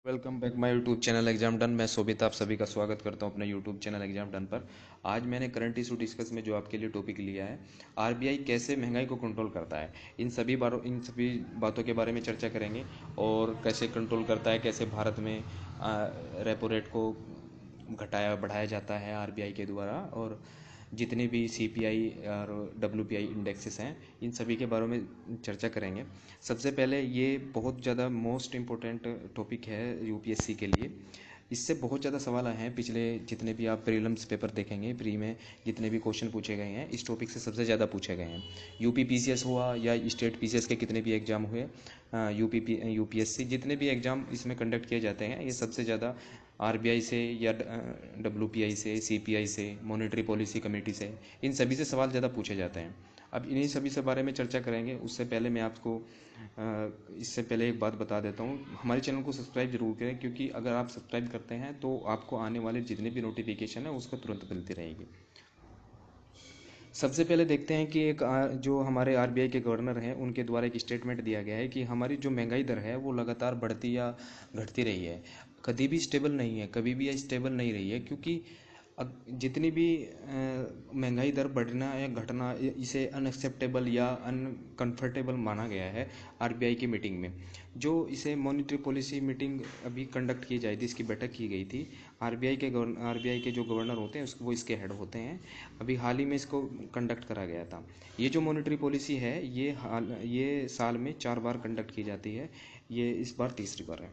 Welcome back my YouTube channel exam done. मैं शोभित आप सभी का स्वागत करता हूं अपने यूट्यूब चैनल एग्जाम डन पर। आज मैंने करंट इशू डिस्कस में जो आपके लिए टॉपिक लिया है, आरबीआई कैसे महंगाई को कंट्रोल करता है, इन सभी बातों के बारे में चर्चा करेंगे। और कैसे कंट्रोल करता है, कैसे भारत में रेपो रेट को घटाया बढ़ाया जाता है आरबीआई के द्वारा, और जितने भी सीपीआई और डब्ल्यूपीआई इंडेक्सेस हैं, इन सभी के बारे में चर्चा करेंगे। सबसे पहले ये बहुत ज़्यादा मोस्ट इम्पोर्टेंट टॉपिक है यूपीएससी के लिए। इससे बहुत ज़्यादा सवाल आए हैं। पिछले जितने भी आप प्रीलिम्स पेपर देखेंगे, प्री में जितने भी क्वेश्चन पूछे गए हैं, इस टॉपिक से सबसे ज़्यादा पूछे गए हैं। यूपी पीसीएस हुआ या स्टेट पीसीएस के कितने भी एग्ज़ाम हुए, यूपीएससी जितने भी एग्ज़ाम इसमें कंडक्ट किए जाते हैं, ये सबसे ज़्यादा आरबीआई से या डब्ल्यूपीआई से, सीपीआई से, मॉनेटरी पॉलिसी कमेटी से, इन सभी से सवाल ज़्यादा पूछे जाते हैं। अब इन्हीं सभी से बारे में चर्चा करेंगे। उससे पहले मैं आपको इससे पहले एक बात बता देता हूँ, हमारे चैनल को सब्सक्राइब जरूर करें, क्योंकि अगर आप सब्सक्राइब करते हैं तो आपको आने वाले जितने भी नोटिफिकेशन है उसको तुरंत मिलती रहेगी। सबसे पहले देखते हैं कि जो हमारे आरबीआई के गवर्नर हैं, उनके द्वारा एक स्टेटमेंट दिया गया है कि हमारी जो महंगाई दर है वो लगातार बढ़ती या घटती रही है, कभी भी स्टेबल नहीं है, कभी भी ये स्टेबल नहीं रही है। क्योंकि जितनी भी महंगाई दर बढ़ना या घटना, इसे अनएक्सेप्टेबल या अनकंफर्टेबल माना गया है आरबीआई की मीटिंग में। जो इसे मॉनेटरी पॉलिसी मीटिंग अभी कंडक्ट की जाई थी, इसकी बैठक की गई थी। आरबीआई के जो गवर्नर होते हैं वो इसके हेड होते हैं। अभी हाल ही में इसको कंडक्ट करा गया था। ये जो मॉनेटरी पॉलिसी है, ये साल में 4 बार कंडक्ट की जाती है, ये इस बार तीसरी बार है।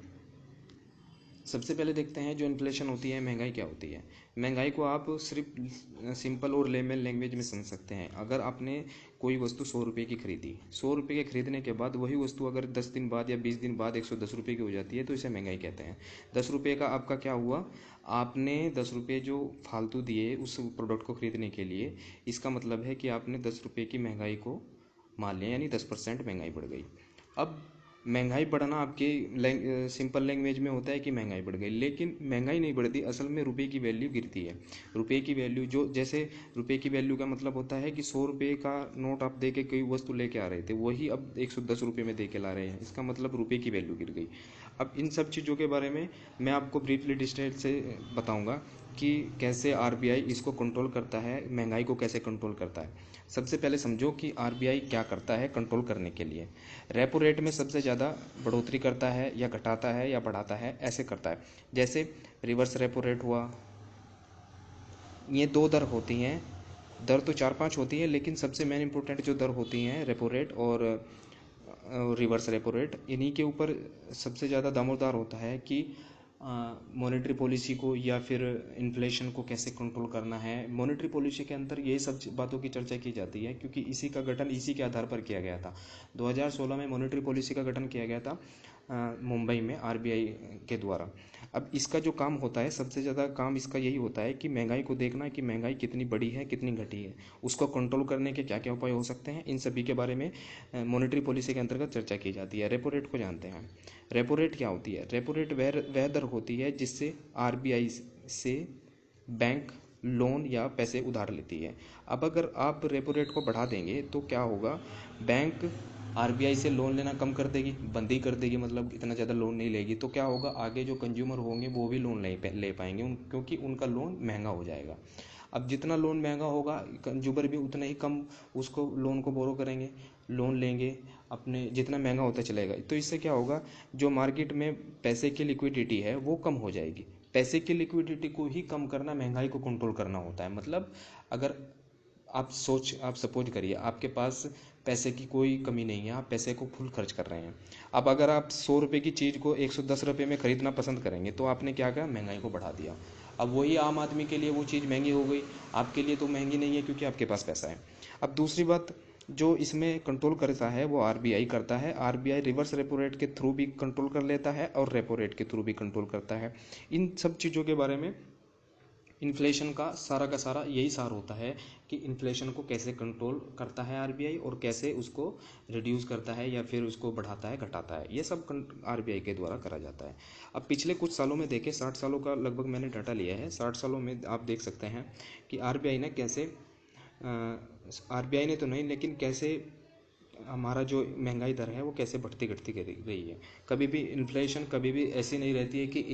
सबसे पहले देखते हैं जो इन्फ्लेशन होती है, महंगाई क्या होती है। महंगाई को आप सिर्फ सिंपल और लेमन लैंग्वेज में समझ सकते हैं। अगर आपने कोई वस्तु 100 रुपये की खरीदी, 100 रुपये के खरीदने के बाद वही वस्तु अगर 10 दिन बाद या 20 दिन बाद 110 रुपये की हो जाती है, तो इसे महंगाई कहते हैं। 10 रुपये का आपका क्या हुआ, आपने 10 रुपये जो फालतू दिए उस प्रोडक्ट को खरीदने के लिए, इसका मतलब है कि आपने 10 रुपये की महंगाई को मान लिया, यानी 10% महंगाई बढ़ गई। अब महंगाई बढ़ना आपके सिंपल लैंग्वेज में होता है कि महंगाई बढ़ गई, लेकिन महंगाई नहीं बढ़ती, असल में रुपए की वैल्यू गिरती है। रुपए की वैल्यू जो, जैसे रुपए की वैल्यू का मतलब होता है कि 100 रुपये का नोट आप दे के कोई वस्तु लेके आ रहे थे, वही अब 110 रुपये में दे के ला रहे हैं, इसका मतलब रुपए की वैल्यू गिर गई। अब इन सब चीज़ों के बारे में मैं आपको ब्रीफली डिटेल से बताऊंगा कि कैसे आरबीआई इसको कंट्रोल करता है, महंगाई को कैसे कंट्रोल करता है। सबसे पहले समझो कि आरबीआई क्या करता है कंट्रोल करने के लिए। रेपो रेट में सबसे ज़्यादा बढ़ोतरी करता है या घटाता है या बढ़ाता है, ऐसे करता है। जैसे रिवर्स रेपो रेट हुआ, ये दो दर होती हैं। दर तो 4-5 होती हैं, लेकिन सबसे मेन इंपॉर्टेंट जो दर होती हैं, रेपो रेट और रिवर्स रेपो रेट, इन्हीं के ऊपर सबसे ज़्यादा दामोदार होता है कि मॉनेटरी पॉलिसी को या फिर इन्फ्लेशन को कैसे कंट्रोल करना है। मॉनेटरी पॉलिसी के अंदर यही सब बातों की चर्चा की जाती है, क्योंकि इसी का गठन इसी के आधार पर किया गया था। 2016 में मॉनेटरी पॉलिसी का गठन किया गया था मुंबई में आरबीआई के द्वारा। अब इसका जो काम होता है, सबसे ज़्यादा काम इसका यही होता है कि महंगाई को देखना कि महंगाई कितनी बढ़ी है, कितनी घटी है, उसको कंट्रोल करने के क्या क्या उपाय हो सकते हैं, इन सभी के बारे में मॉनेटरी पॉलिसी के अंतर्गत चर्चा की जाती है। रेपो रेट को जानते हैं। रेपो रेट क्या होती है? रेपो रेट वह दर होती है जिससे आरबीआई से बैंक लोन या पैसे उधार लेती है। अब अगर आप रेपो रेट को बढ़ा देंगे तो क्या होगा, बैंक आरबीआई से लोन लेना कम कर देगी, बंद ही कर देगी, मतलब इतना ज़्यादा लोन नहीं लेगी। तो क्या होगा, आगे जो कंज्यूमर होंगे वो भी लोन ले पाएंगे क्योंकि उनका लोन महंगा हो जाएगा। अब जितना लोन महंगा होगा, कंज्यूमर भी उतना ही कम उसको लोन को बोरो करेंगे, लोन लेंगे, अपने जितना महंगा होता चलेगा। तो इससे क्या होगा, जो मार्केट में पैसे की लिक्विडिटी है वो कम हो जाएगी। पैसे की लिक्विडिटी को ही कम करना महंगाई को कंट्रोल करना होता है। मतलब अगर आप सपोज करिए आपके पास पैसे की कोई कमी नहीं है, आप पैसे को फुल खर्च कर रहे हैं। अब अगर आप 100 रुपये की चीज़ को 110 रुपये में ख़रीदना पसंद करेंगे, तो आपने क्या कहा, महंगाई को बढ़ा दिया। अब वही आम आदमी के लिए वो चीज़ महंगी हो गई, आपके लिए तो महंगी नहीं है क्योंकि आपके पास पैसा है। अब दूसरी बात जो इसमें कंट्रोल करता है वो आरबीआई करता है। आरबीआई रिवर्स रेपो रेट के थ्रू भी कंट्रोल कर लेता है और रेपो रेट के थ्रू भी कंट्रोल करता है। इन सब चीज़ों के बारे में इन्फ्लेशन का सारा यही सार होता है कि इन्फ्लेशन को कैसे कंट्रोल करता है आरबीआई, और कैसे उसको रिड्यूस करता है या फिर उसको बढ़ाता है घटाता है, ये सब आरबीआई के द्वारा करा जाता है। अब पिछले कुछ सालों में देखें, 60 सालों का लगभग मैंने डाटा लिया है, 60 सालों में आप देख सकते हैं कि आरबीआई ने तो नहीं, लेकिन कैसे हमारा जो महंगाई दर है वो कैसे बढ़ती घटती कर रही है। कभी भी इन्फ्लेशन कभी भी ऐसी नहीं रहती है कि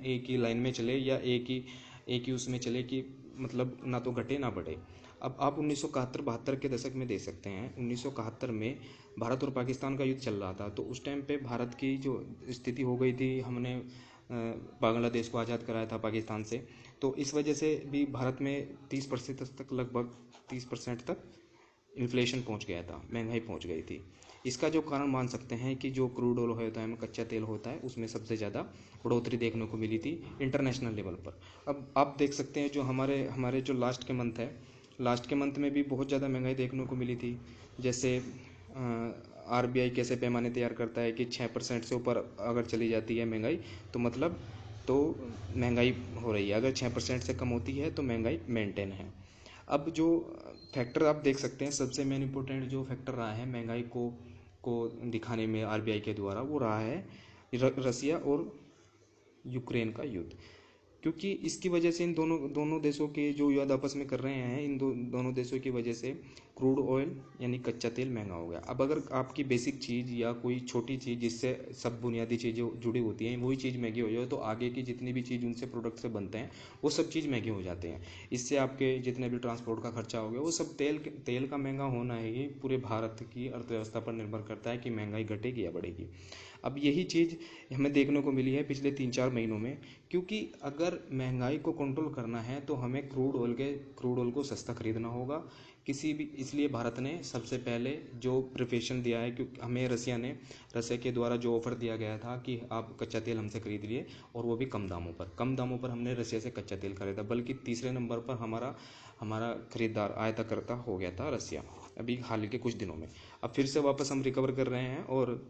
एक ही लाइन में चले या एक ही उसमें चले कि मतलब ना तो घटे ना बढ़े। अब आप 1971-72 के दशक में देख सकते हैं। 1971 में भारत और पाकिस्तान का युद्ध चल रहा था, तो उस टाइम पे भारत की जो स्थिति हो गई थी, हमने बांग्लादेश को आज़ाद कराया था पाकिस्तान से, तो इस वजह से भी भारत में 30% तक, लगभग 30% तक इन्फ्लेशन पहुंच गया था, महंगाई पहुंच गई थी। इसका जो कारण मान सकते हैं कि जो क्रूड ऑयल होता है, कच्चा तेल होता है, उसमें सबसे ज़्यादा बढ़ोतरी देखने को मिली थी इंटरनेशनल लेवल पर। अब आप देख सकते हैं जो हमारे हमारे जो लास्ट के मंथ है, लास्ट के मंथ में भी बहुत ज़्यादा महंगाई देखने को मिली थी। जैसे आरबीआई कैसे पैमाने तैयार करता है कि 6% से ऊपर अगर चली जाती है महंगाई तो मतलब तो महंगाई हो रही है, अगर 6% से कम होती है तो महंगाई मेंटेन है। अब जो फैक्टर आप देख सकते हैं, सबसे मेन इंपॉर्टेंट जो फैक्टर रहा है महंगाई को दिखाने में आरबीआई के द्वारा, वो रहा है रसिया और यूक्रेन का युद्ध। क्योंकि इसकी वजह से इन दोनों दोनों देशों के जो युद्ध आपस में कर रहे हैं, इन दोनों देशों की वजह से क्रूड ऑयल यानी कच्चा तेल महंगा हो गया। अब अगर आपकी बेसिक चीज़ या कोई छोटी चीज़ जिससे सब बुनियादी चीज़ें जुड़ी होती हैं, वही चीज़ महंगी हो जाए तो आगे की जितनी भी चीज़ उनसे प्रोडक्ट से बनते हैं वो सब चीज़ महंगे हो जाते हैं। इससे आपके जितने भी ट्रांसपोर्ट का खर्चा हो गया वो सब तेल का महंगा होना ही पूरे भारत की अर्थव्यवस्था पर निर्भर करता है कि महंगाई घटेगी या बढ़ेगी। अब यही चीज़ हमें देखने को मिली है पिछले 3-4 महीनों में। क्योंकि अगर महंगाई को कंट्रोल करना है तो हमें क्रूड ऑयल को सस्ता खरीदना होगा किसी भी। इसलिए भारत ने सबसे पहले जो प्रिफरेशन दिया है, क्योंकि हमें रसिया के द्वारा जो ऑफ़र दिया गया था कि आप कच्चा तेल हमसे खरीद लिए, और वो भी कम दामों पर हमने रसिया से कच्चा तेल खरीदा। बल्कि तीसरे नंबर पर हमारा खरीदार आयातकर्ता हो गया था रसिया, अभी हाल के कुछ दिनों में। अब फिर से वापस हम रिकवर कर रहे हैं और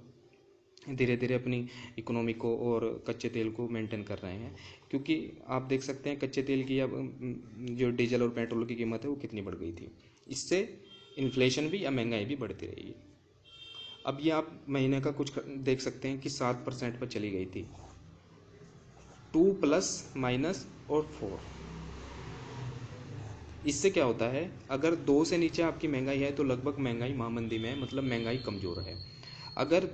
धीरे धीरे अपनी इकोनॉमी को और कच्चे तेल को मेंटेन कर रहे हैं। क्योंकि आप देख सकते हैं कच्चे तेल की अब जो डीजल और पेट्रोल की कीमत है वो कितनी बढ़ गई थी। इससे इन्फ्लेशन भी या महंगाई भी बढ़ती रहेगी। अब ये आप महीने का कुछ देख सकते हैं कि 7% पर चली गई थी, 2 प्लस माइनस और 4। इससे क्या होता है, अगर 2 से नीचे आपकी महंगाई है तो लगभग महंगाई महामंदी में है, मतलब महंगाई कमज़ोर है। अगर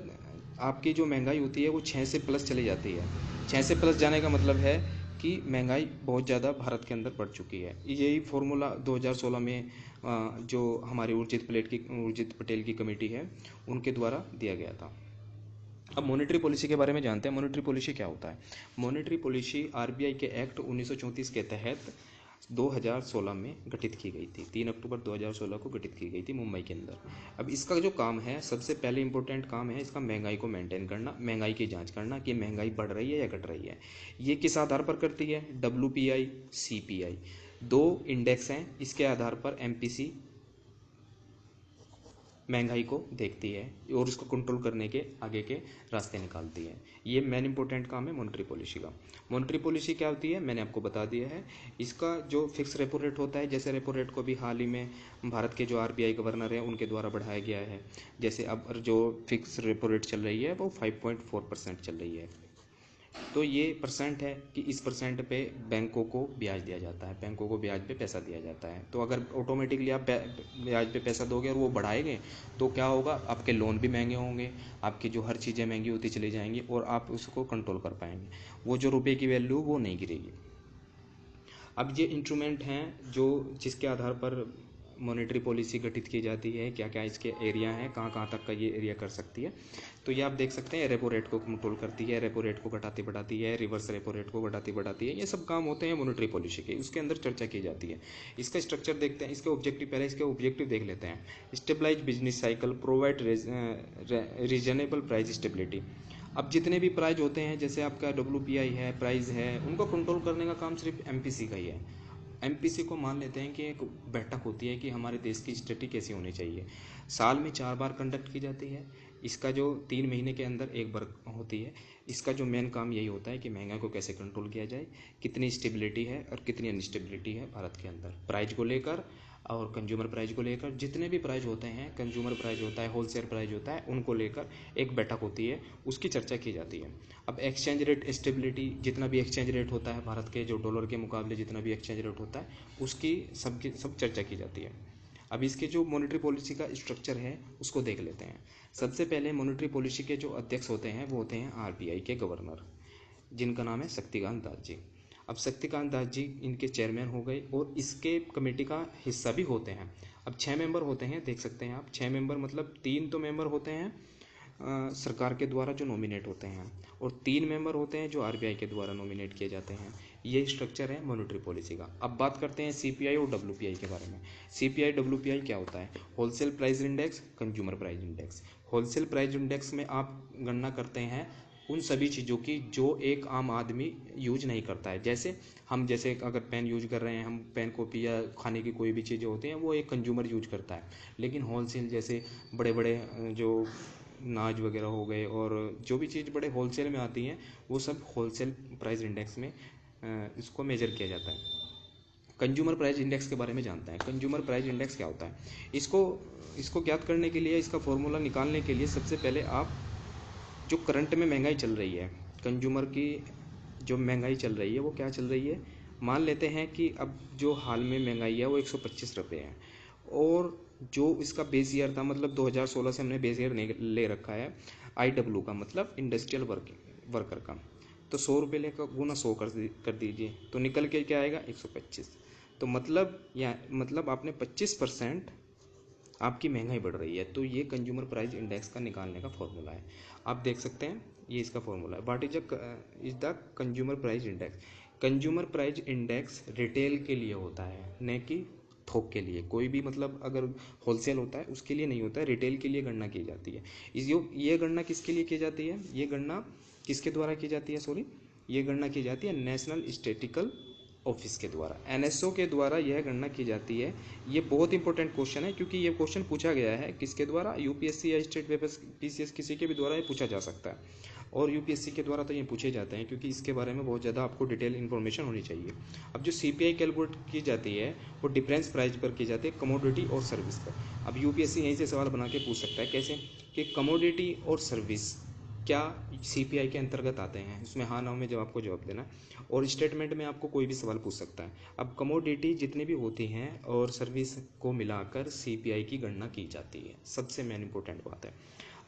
आपकी जो महंगाई होती है वो 6 से प्लस चली जाती है, 6 से प्लस जाने का मतलब है कि महंगाई बहुत ज़्यादा भारत के अंदर बढ़ चुकी है। यही फॉर्मूला 2016 में जो हमारी उर्जित पटेल की कमेटी है उनके द्वारा दिया गया था। अब मॉनेटरी पॉलिसी के बारे में जानते हैं। मॉनेटरी पॉलिसी क्या होता है? मॉनेटरी पॉलिसी आरबीआई के एक्ट 1934 के तहत 2016 में गठित की गई थी। 3 अक्टूबर 2016 को गठित की गई थी मुंबई के अंदर। अब इसका जो काम है, सबसे पहले इंपॉर्टेंट काम है इसका महंगाई को मेंटेन करना, महंगाई की जांच करना कि महंगाई बढ़ रही है या घट रही है। ये किस आधार पर करती है? WPI, CPI, 2 इंडेक्स हैं, इसके आधार पर MPC महंगाई को देखती है और उसको कंट्रोल करने के आगे के रास्ते निकालती है। ये मेन इंपॉर्टेंट काम है मॉनेटरी पॉलिसी का। मॉनेटरी पॉलिसी क्या होती है मैंने आपको बता दिया है। इसका जो फिक्स रेपो रेट होता है, जैसे रेपो रेट को भी हाल ही में भारत के जो आरबीआई गवर्नर हैं उनके द्वारा बढ़ाया गया है। जैसे अब जो फिक्स रेपो रेट चल रही है वो 5.4% चल रही है। तो ये परसेंट है कि इस परसेंट पे बैंकों को ब्याज दिया जाता है, बैंकों को ब्याज पे पैसा दिया जाता है। तो अगर ऑटोमेटिकली आप ब्याज पे पैसा दोगे और वो बढ़ाएंगे तो क्या होगा, आपके लोन भी महंगे होंगे, आपकी जो हर चीज़ें महंगी होती चली जाएंगी और आप उसको कंट्रोल कर पाएंगे। वो जो रुपये की वैल्यू वो नहीं गिरेगी। अब ये इंस्ट्रूमेंट हैं जो जिसके आधार पर मॉनेटरी पॉलिसी गठित की जाती है, क्या क्या इसके एरिया हैं, कहाँ कहाँ तक का ये एरिया कर सकती है। तो ये आप देख सकते हैं, रेपो रेट को कंट्रोल करती है, रेपो रेट को घटाती बढ़ाती है, रिवर्स रेपो रेट को घटाती बढ़ाती है। ये सब काम होते हैं मॉनेटरी पॉलिसी के, उसके अंदर चर्चा की जाती है। इसका स्ट्रक्चर देखते हैं, इसके ऑब्जेक्टिव, पहले इसके ऑब्जेक्टिव देख लेते हैं। Stabilise business cycle, provide reasonable price stability. अब जितने भी प्राइज होते हैं, जैसे आपका WPI है, प्राइस है, उनको कंट्रोल करने का काम सिर्फ MPC का ही है। MPC को मान लेते हैं कि एक बैठक होती है कि हमारे देश की स्थिति कैसी होनी चाहिए। साल में 4 बार कंडक्ट की जाती है। इसका जो 3 महीने के अंदर एक बार होती है। इसका जो मेन काम यही होता है कि महंगाई को कैसे कंट्रोल किया जाए, कितनी स्टेबिलिटी है और कितनी अनस्टेबिलिटी है भारत के अंदर प्राइज को लेकर और कंज्यूमर प्राइस को लेकर। जितने भी प्राइस होते हैं, कंज्यूमर प्राइस होता है, होलसेल प्राइस होता है, उनको लेकर एक बैठक होती है, उसकी चर्चा की जाती है। अब एक्सचेंज रेट स्टेबिलिटी, जितना भी एक्सचेंज रेट होता है भारत के, जो डॉलर के मुकाबले जितना भी एक्सचेंज रेट होता है, उसकी सब चर्चा की जाती है। अब इसके जो मॉनेटरी पॉलिसी का स्ट्रक्चर है उसको देख लेते हैं। सबसे पहले मॉनेटरी पॉलिसी के जो अध्यक्ष होते हैं वो होते हैं आरबीआई के गवर्नर, जिनका नाम है शक्तिकांत दास जी। अब शक्तिकांत दास जी इनके चेयरमैन हो गए और इसके कमेटी का हिस्सा भी होते हैं। अब 6 मेंबर होते हैं, देख सकते हैं आप 6 मेंबर, मतलब 3 तो मेंबर होते हैं सरकार के द्वारा जो नॉमिनेट होते हैं और 3 मेंबर होते हैं जो आरबीआई के द्वारा नॉमिनेट किए जाते हैं। ये स्ट्रक्चर है मॉनेटरी पॉलिसी का। अब बात करते हैं सीपीआई और डब्ल्यूपीआई के बारे में। सीपीआई डब्ल्यूपीआई क्या होता है? Wholesale price index, consumer price index. Wholesale price index में आप गणना करते हैं उन सभी चीज़ों की जो एक आम आदमी यूज नहीं करता है। जैसे अगर पेन यूज कर रहे हैं, हम पेन कॉपी या खाने की कोई भी चीज़ें होती हैं वो एक कंज्यूमर यूज करता है। लेकिन होलसेल जैसे बड़े बड़े जो नाज वगैरह हो गए और जो भी चीज़ बड़े होलसेल में आती हैं वो सब होलसेल प्राइस इंडेक्स में इसको मेजर किया जाता है। कंज्यूमर प्राइस इंडेक्स के बारे में जानते हैं। कंज्यूमर प्राइस इंडेक्स क्या होता है? इसको ज्ञात करने के लिए, इसका फॉर्मूला निकालने के लिए सबसे पहले आप जो करंट में महंगाई चल रही है, कंज्यूमर की जो महंगाई चल रही है वो क्या चल रही है, मान लेते हैं कि अब जो हाल में महंगाई है वो 125 रुपये है और जो इसका बेस ईयर था, मतलब 2016 से हमने बेस ईयर ले रखा है IW का, मतलब इंडस्ट्रियल वर्कर का, तो 100 रुपये लेकर गुना 100 कर दीजिए तो निकल के क्या आएगा 125। तो मतलब आपने 25% आपकी महंगाई बढ़ रही है। तो ये कंज्यूमर प्राइस इंडेक्स का निकालने का फॉर्मूला है। आप देख सकते हैं ये इसका फॉर्मूला है। What is the consumer price index? Consumer price index retail के लिए होता है, न कि थोक के लिए। कोई भी मतलब अगर होलसेल होता है उसके लिए नहीं होता है, रिटेल के लिए गणना की जाती है। ये गणना किसके लिए की जाती है? ये गणना किसके द्वारा की जाती है? सॉरी, ये गणना की जाती है नेशनल स्टैटिस्टिकल ऑफिस के द्वारा, NSO के द्वारा यह गणना की जाती है। ये बहुत इंपॉर्टेंट क्वेश्चन है क्योंकि ये क्वेश्चन पूछा गया है किसके द्वारा? यूपीएससी या स्टेट पेपर PCS, किसी के भी द्वारा ये पूछा जा सकता है। और यूपीएससी के द्वारा तो ये पूछे जाते हैं क्योंकि इसके बारे में बहुत ज़्यादा आपको डिटेल इन्फॉर्मेशन होनी चाहिए। अब जो सीपीआई कैलकुलेट की जाती है वो डिफरेंस प्राइस पर की जाती है, कमोडिटी और सर्विस पर। अब यूपीएससी यहीं से सवाल बना के पूछ सकता है, कैसे कि कमोडिटी और सर्विस क्या सीपीआई के अंतर्गत आते हैं? इसमें हाँ ना में जब आपको जवाब देना। और स्टेटमेंट में आपको कोई भी सवाल पूछ सकता है। अब कमोडिटी जितनी भी होती हैं और सर्विस को मिलाकर सीपीआई की गणना की जाती है, सबसे मेन इंपॉर्टेंट बात है।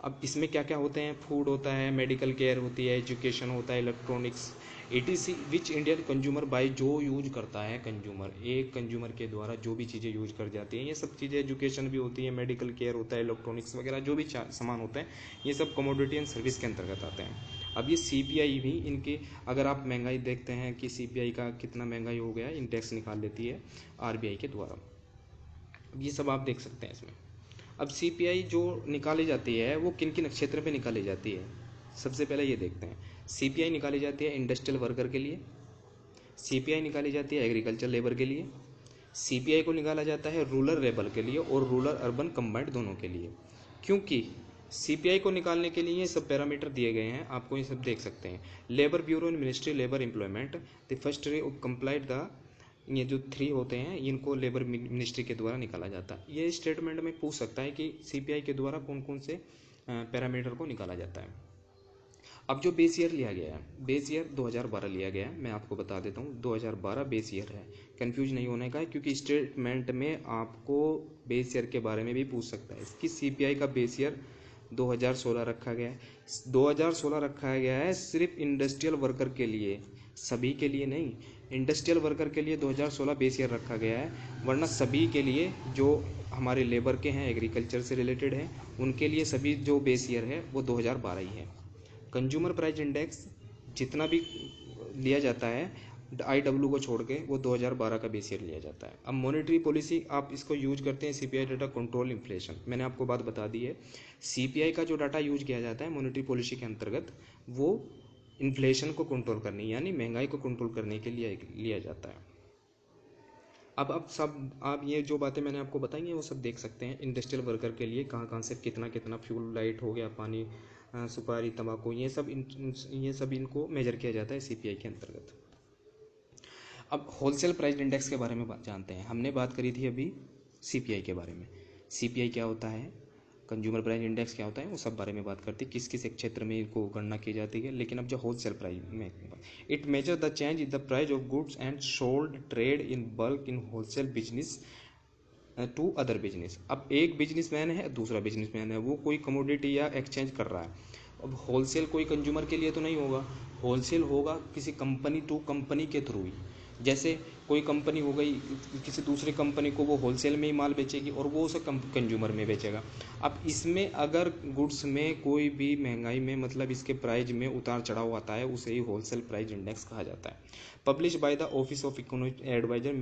अब इसमें क्या क्या होते हैं? फूड होता है, मेडिकल केयर होती है, एजुकेशन होता है, electronics, ETC which Indian consumer by, जो यूज करता है कंज्यूमर, एक कंज्यूमर के द्वारा जो भी चीज़ें यूज कर जाती हैं, ये सब चीज़ें, एजुकेशन भी होती है, मेडिकल केयर होता है, इलेक्ट्रॉनिक्स वगैरह जो भी सामान होते हैं, ये सब कमोडिटी एंड सर्विस के अंतर्गत आते हैं। अब ये सीपीआई भी इनके, अगर आप महंगाई देखते हैं कि सीपीआई का कितना महंगाई हो गया, इंडेक्स निकाल लेती है आरबीआई के द्वारा। ये सब आप देख सकते हैं इसमें। अब सीपीआई जो निकाली जाती है वो किन किन क्षेत्र पे निकाली जाती है, सबसे पहले ये देखते हैं। सीपीआई निकाली जाती है इंडस्ट्रियल वर्कर के लिए, सीपीआई निकाली जाती है एग्रीकल्चर लेबर के लिए, सीपीआई को निकाला जाता है रूरल लेबर के लिए और रूरल अर्बन कंबाइंड दोनों के लिए। क्योंकि सीपीआई को निकालने के लिए ये सब पैरामीटर दिए गए हैं, आपको ये सब देख सकते हैं। Labour bureau and ministry labour employment, the first ray of complied the, ये जो 3 होते हैं इनको लेबर मिनिस्ट्री के द्वारा निकाला जाता है। ये स्टेटमेंट में पूछ सकता है कि सीपीआई के द्वारा कौन कौन से पैरामीटर को निकाला जाता है। अब जो बेस ईयर लिया गया है, बेस ईयर 2012 लिया गया है, मैं आपको बता देता हूँ 2012 बेस ईयर है। कंफ्यूज नहीं होने का है क्योंकि स्टेटमेंट में आपको बेस ईयर के बारे में भी पूछ सकता है। इसकी सीपीआई का बेस ईयर 2016 रखा गया है। 2016 रखा गया है सिर्फ इंडस्ट्रियल वर्कर के लिए, सभी के लिए नहीं। इंडस्ट्रियल वर्कर के लिए 2016 बेस ईयर रखा गया है, वरना सभी के लिए जो हमारे लेबर के हैं, एग्रीकल्चर से रिलेटेड हैं, उनके लिए सभी जो बेस ईयर है वो 2012 ही है। कंज्यूमर प्राइस इंडेक्स जितना भी लिया जाता है IW को छोड़ के वो 2012 का बेस ईयर लिया जाता है। अब मॉनेटरी पॉलिसी आप इसको यूज करते हैं सीपीआई डाटा कंट्रोल इन्फ्लेशन, मैंने आपको बात बता दी है। सीपीआई का जो डाटा यूज किया जाता है मॉनेटरी पॉलिसी के अंतर्गत वो इन्फ्लेशन को कंट्रोल करने, यानी महंगाई को कंट्रोल करने के लिए लिया जाता है। अब आप ये जो बातें मैंने आपको बताई हैं वो सब देख सकते हैं। इंडस्ट्रियल वर्कर के लिए कहाँ कहाँ से कितना कितना फ्यूल, लाइट हो गया, पानी, सुपारी, तंबाकू, ये सब इनको मेजर किया जाता है सीपीआई के अंतर्गत। अब होलसेल प्राइस इंडेक्स के बारे में जानते हैं। हमने बात करी थी अभी सीपीआई के बारे में। सीपीआई क्या होता है, कंज्यूमर प्राइस इंडेक्स क्या होता है, वो सब बारे में बात करती है, किस किस क्षेत्र में इनको गणना की जाती है। लेकिन अब जो होलसेल प्राइस में, it measure the change in the price of goods and sold trade in bulk in wholesale business to other business. अब एक बिजनेसमैन है, दूसरा बिजनेसमैन है, वो कोई कमोडिटी या एक्सचेंज कर रहा है। अब होलसेल कोई कंज्यूमर के लिए तो नहीं होगा, होलसेल होगा किसी कंपनी टू कंपनी के थ्रू ही। जैसे कोई कंपनी हो गई, किसी दूसरी कंपनी को वो होलसेल में ही माल बेचेगी और वो उसे कंज्यूमर में बेचेगा। अब इसमें अगर गुड्स में कोई भी महंगाई में मतलब इसके प्राइस में उतार चढ़ाव आता है, उसे ही होलसेल प्राइस इंडेक्स कहा जाता है। Publish by the office of economic adviser,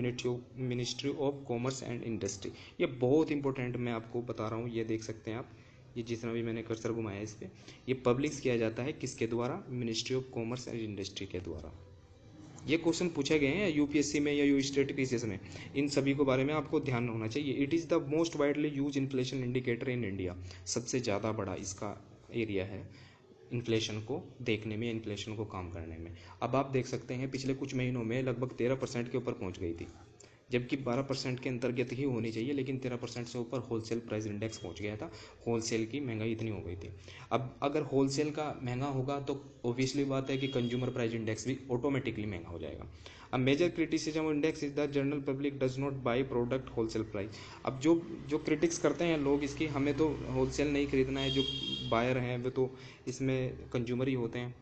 ministry of commerce and industry. ये बहुत इंपॉर्टेंट मैं आपको बता रहा हूँ, ये देख सकते हैं आप, ये जितना भी मैंने कर्सर घुमाया इस पर, ये पब्लिश किया जाता है किसके द्वारा? Ministry of commerce and industry के द्वारा। ये क्वेश्चन पूछे गए हैं यूपीएससी में या यू स्टेट पीसीएस में, इन सभी के बारे में आपको ध्यान होना चाहिए। It is the most widely use inflation indicator in India. सबसे ज़्यादा बड़ा इसका एरिया है इन्फ्लेशन को देखने में, इन्फ्लेशन को काम करने में। अब आप देख सकते हैं पिछले कुछ महीनों में लगभग 13% के ऊपर पहुंच गई थी, जबकि 12% के अंतर्गत ही होनी चाहिए, लेकिन 13% से ऊपर होलसेल प्राइस इंडेक्स पहुंच गया था। होलसेल की महंगाई इतनी हो गई थी। अब अगर होलसेल का महंगा होगा तो ऑब्वियसली बात है कि कंज्यूमर प्राइस इंडेक्स भी ऑटोमेटिकली महंगा हो जाएगा। अब measure criticism index is the general public does not buy product wholesale price. अब जो क्रिटिक्स करते हैं लोग इसकी, हमें तो होलसेल नहीं खरीदना है, जो बायर हैं वो तो इसमें कंज्यूमर ही होते हैं।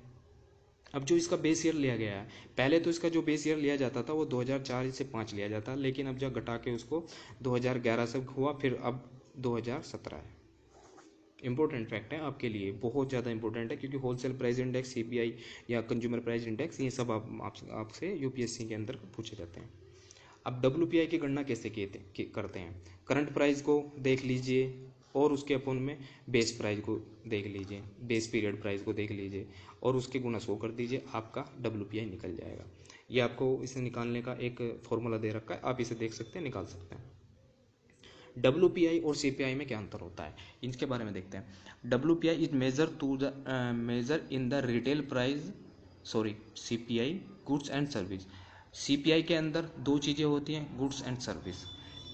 अब जो इसका बेस ईयर लिया गया है, पहले तो इसका जो बेस ईयर लिया जाता था वो 2004 से 5 लिया जाता, लेकिन अब जब घटा के उसको 2011 से हुआ, फिर अब 2017 है। इंपॉर्टेंट फैक्ट है आपके लिए, बहुत ज़्यादा इंपॉर्टेंट है, क्योंकि होलसेल प्राइस इंडेक्स, सीपीआई या कंज्यूमर प्राइस इंडेक्स, ये सब आपसे यूपीएससी के अंदर पूछे जाते हैं। अब डब्ल्यूपीआई की गणना कैसे करते हैं? करंट प्राइस को देख लीजिए और उसके अपन में बेस प्राइस को देख लीजिए, बेस पीरियड प्राइस को देख लीजिए और उसके गुना 100 कर दीजिए, आपका डब्ल्यूपीआई निकल जाएगा। ये आपको इसे निकालने का एक फॉर्मूला दे रखा है, आप इसे देख सकते हैं, निकाल सकते हैं। डब्ल्यूपीआई और सीपीआई में क्या अंतर होता है, इसके बारे में देखते हैं। WPI is measure in the retail price, CPI goods and service. CPI के अंदर दो चीज़ें होती हैं, goods and service.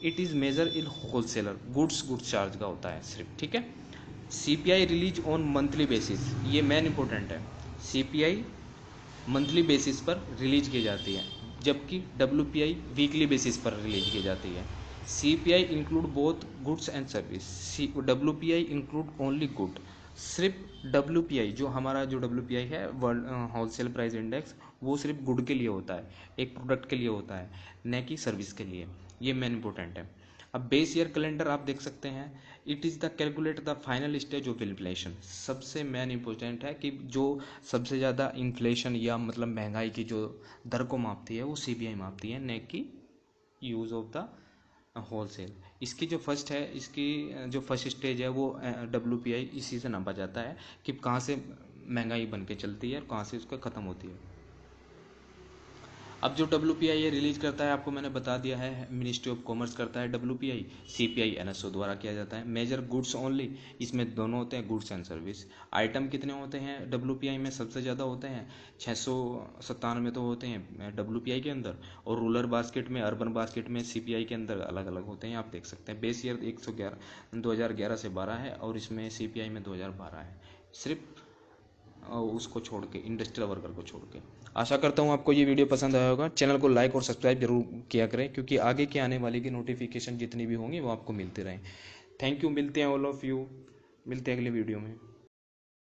It is measure in wholesaler, goods charge का होता है सिर्फ, ठीक है। CPI release on monthly basis, ये मेन इंपॉर्टेंट है। सीपीआई मंथली बेसिस पर रिलीज की जाती है, जबकि डब्ल्यूपीआई वीकली बेसिस पर रिलीज की जाती है। CPI include both goods and service, WPI include only good. सिर्फ डब्ल्यूपीआई, जो हमारा जो डब्ल्यूपीआई है वर्ल्ड होलसेल प्राइस इंडेक्स, वो सिर्फ गुड के लिए होता है, एक प्रोडक्ट के लिए होता है, न कि सर्विस के लिए। ये मेन इंपॉर्टेंट है। अब बेस ईयर कैलेंडर आप देख सकते हैं, it is the calculate the final stage of inflation. सबसे मेन इंपॉर्टेंट है कि जो सबसे ज़्यादा इन्फ्लेशन या मतलब महंगाई की जो दर को मापती है वो सीपीआई मापती है, न कि यूज़ ऑफ द होलसेल। इसकी जो फर्स्ट स्टेज है वो डब्ल्यूपीआई, इसी से नापा जाता है कि कहाँ से महंगाई बन के चलती है और कहाँ से उसका ख़त्म होती है। अब जो डब्ल्यूपीआई ये रिलीज करता है, आपको मैंने बता दिया है, मिनिस्ट्री ऑफ कॉमर्स करता है डब्ल्यूपीआई, सीपीआई एनएसओ द्वारा किया जाता है। मेजर गुड्स ओनली, इसमें दोनों होते हैं, गुड्स एंड सर्विस। आइटम कितने होते हैं डब्ल्यूपीआई में? सबसे ज़्यादा होते हैं 697 तो होते हैं डब्ल्यूपीआई के अंदर, और रूरल बास्केट में, अर्बन बास्केट में सीपीआई के अंदर अलग अलग होते हैं, आप देख सकते हैं। बेस ईयर 2011 से 12 है और इसमें सीपीआई में 2012 है, सिर्फ उसको छोड़ के, इंडस्ट्रियल वर्कर को छोड़ के। आशा करता हूँ आपको ये वीडियो पसंद आया होगा। चैनल को लाइक और सब्सक्राइब जरूर किया करें, क्योंकि आगे के आने वाली की नोटिफिकेशन जितनी भी होंगी वो आपको मिलते रहें। थैंक यू, मिलते हैं ऑल ऑफ यू, मिलते हैं अगले वीडियो में।